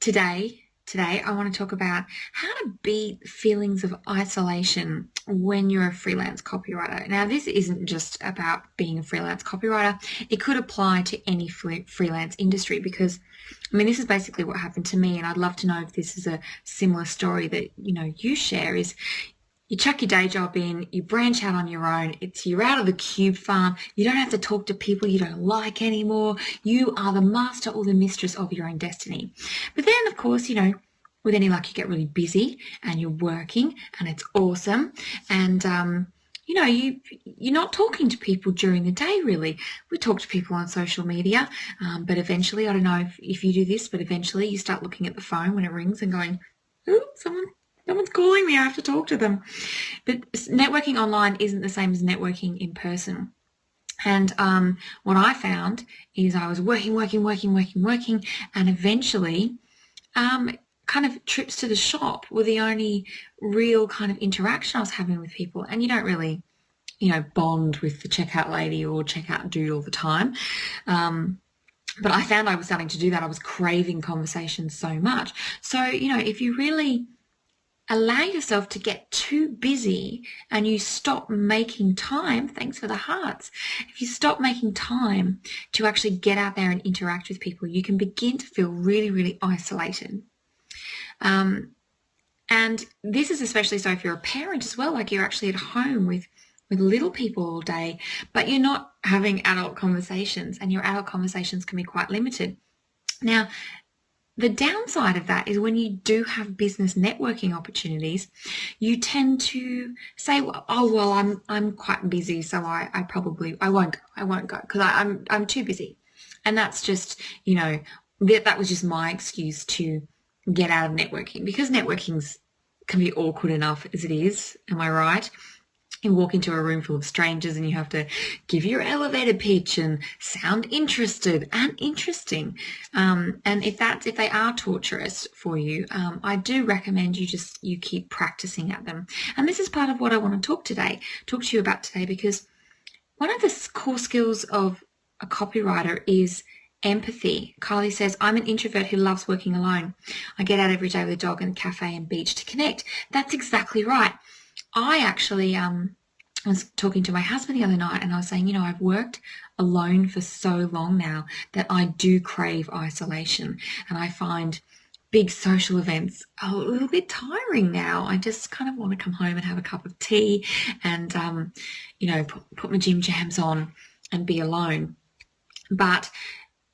Today I want to talk about how to beat feelings of isolation when you're a freelance copywriter. Now, this isn't just about being a freelance copywriter. It could apply to any freelance industry because, this is basically what happened to me, and I'd love to know if this is a similar story that, you share. Is you chuck your day job in, you branch out on your own, you're out of the cube farm, you don't have to talk to people you don't like anymore, you are the master or the mistress of your own destiny. But then, of course, with any luck, you get really busy and you're working and it's awesome. And, you're not talking to people during the day, really. We talk to people on social media, but eventually, I don't know if you do this, but eventually you start looking at the phone when it rings and going, oh, someone's calling me, I have to talk to them. But networking online isn't the same as networking in person. And what I found is I was working, and eventually kind of trips to the shop were the only real kind of interaction I was having with people. And you don't really, bond with the checkout lady or checkout dude all the time. But I found I was starting to do that. I was craving conversations so much. So, if you really allow yourself to get too busy and you stop making time, thanks for the hearts, if you stop making time to actually get out there and interact with people, you can begin to feel really, really isolated. And this is especially so if you're a parent as well, like you're actually at home with little people all day, but you're not having adult conversations, and your adult conversations can be quite limited. Now, the downside of that is when you do have business networking opportunities, you tend to say, I'm quite busy, so I won't go because I'm too busy. And that's just, that was just my excuse to get out of networking, because networking can be awkward enough as it is. Am I right? You walk into a room full of strangers and you have to give your elevator pitch and sound interested and interesting. And if they are torturous for you, I do recommend you keep practicing at them. And this is part of what I want to talk to you about today, because one of the core skills of a copywriter is empathy. Kylie says, I'm an introvert who loves working alone. I get out every day with a dog and a cafe and beach to connect. That's exactly right. I actually was talking to my husband the other night, and I was saying, I've worked alone for so long now that I do crave isolation, and I find big social events a little bit tiring now. I just kind of want to come home and have a cup of tea and, put my gym jams on and be alone. But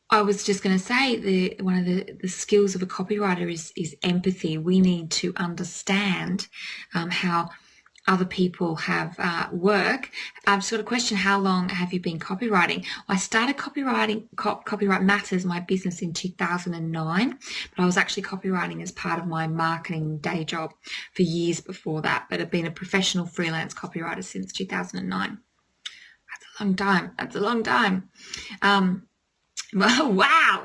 I was just going to say one of the skills of a copywriter is empathy. We need to understand how other people have work. I've just got a question. How long have you been copywriting? I started Copyright Matters, my business, in 2009, but I was actually copywriting as part of my marketing day job for years before that, but I've been a professional freelance copywriter since 2009. That's a long time. Well, wow.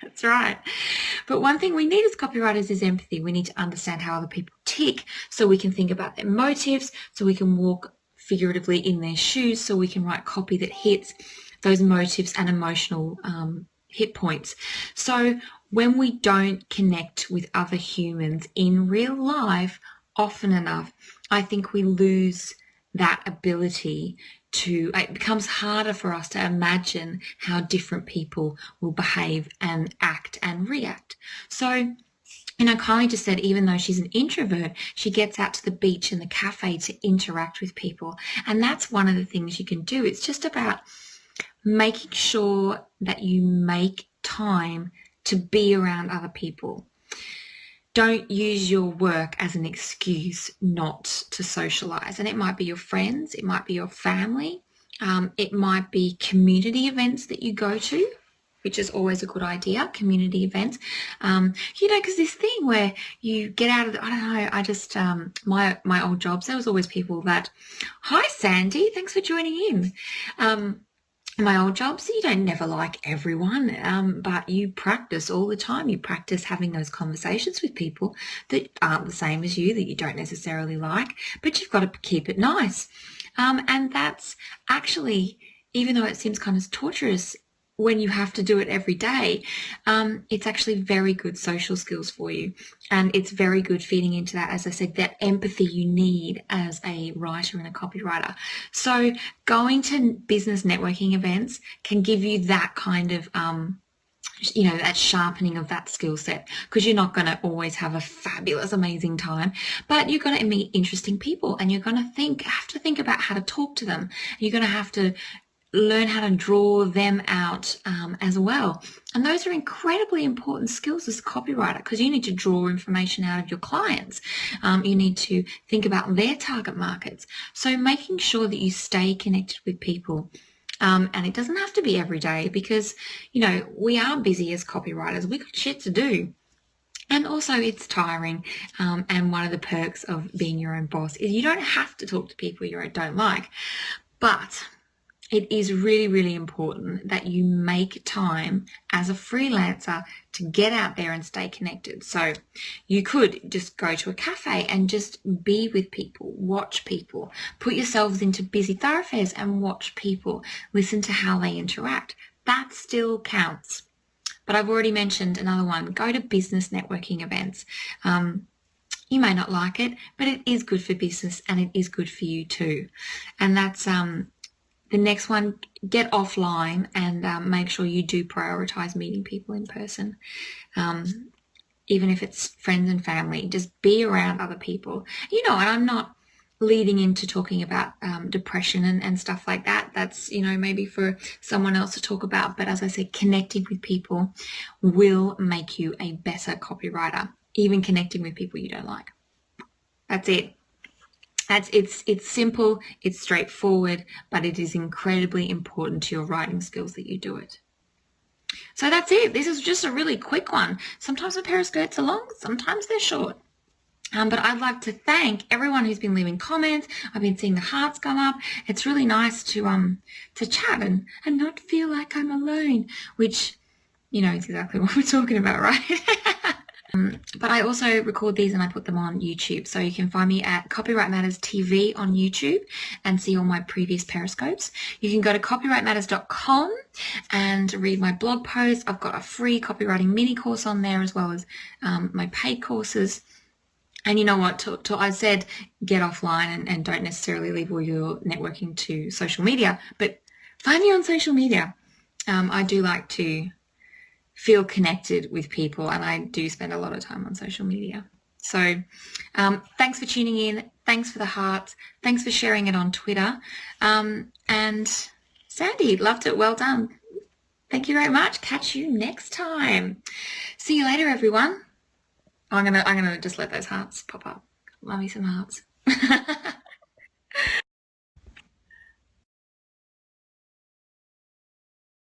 That's right. But one thing we need as copywriters is empathy. We need to understand how other people tick so we can think about their motives, so we can walk figuratively in their shoes, so we can write copy that hits those motives and emotional hit points. So when we don't connect with other humans in real life often enough, I think we lose that ability it becomes harder for us to imagine how different people will behave and act and react. So, Kylie just said, even though she's an introvert, she gets out to the beach and the cafe to interact with people. And that's one of the things you can do. It's just about making sure that you make time to be around other people. Don't use your work as an excuse not to socialize. And it might be your friends, it might be your family, it might be community events that you go to, which is always a good idea, community events. Because this thing where you get out of, I just, my old jobs, there was always people that, hi Sandy, thanks for joining in. My old jobs, you don't never like everyone, but you practice all the time. You practice having those conversations with people that aren't the same as you, that you don't necessarily like, but you've got to keep it nice. And that's actually, even though it seems kind of torturous, when you have to do it every day, it's actually very good social skills for you. And it's very good feeding into that, as I said, that empathy you need as a writer and a copywriter. So going to business networking events can give you that kind of, that sharpening of that skill set, because you're not going to always have a fabulous, amazing time, but you're going to meet interesting people, and you're going to have to think about how to talk to them. You're going to have to learn how to draw them out as well. And those are incredibly important skills as a copywriter, because you need to draw information out of your clients. You need to think about their target markets. So making sure that you stay connected with people. And it doesn't have to be every day, because, we are busy as copywriters. We've got shit to do. And also it's tiring. And one of the perks of being your own boss is you don't have to talk to people you don't like. But it is really, really important that you make time as a freelancer to get out there and stay connected. So you could just go to a cafe and just be with people, watch people, put yourselves into busy thoroughfares and watch people, listen to how they interact. That still counts. But I've already mentioned another one. Go to business networking events. You may not like it, but it is good for business, and it is good for you too. And that's the next one. Get offline and make sure you do prioritize meeting people in person. Even if it's friends and family, just be around other people. And I'm not leading into talking about depression and stuff like that. That's, maybe for someone else to talk about. But as I said, connecting with people will make you a better copywriter, even connecting with people you don't like. That's it. It's simple, it's straightforward, but it is incredibly important to your writing skills that you do it. So that's it. This is just a really quick one. Sometimes my Periscopes are long, sometimes they're short. But I'd like to thank everyone who's been leaving comments. I've been seeing the hearts come up. It's really nice to chat and not feel like I'm alone, which, is exactly what we're talking about, right? But I also record these and I put them on YouTube. So you can find me at Copyright Matters TV on YouTube and see all my previous Periscopes. You can go to copyrightmatters.com and read my blog posts. I've got a free copywriting mini course on there, as well as my paid courses. And you know what, I said get offline and don't necessarily leave all your networking to social media, but find me on social media. I do like to feel connected with people, and I do spend a lot of time on social media. So thanks for tuning in. Thanks for the hearts. Thanks for sharing it on Twitter. And Sandy, loved it. Well done. Thank you very much. Catch you next time. See you later, everyone. I'm gonna just let those hearts pop up. Love me some hearts.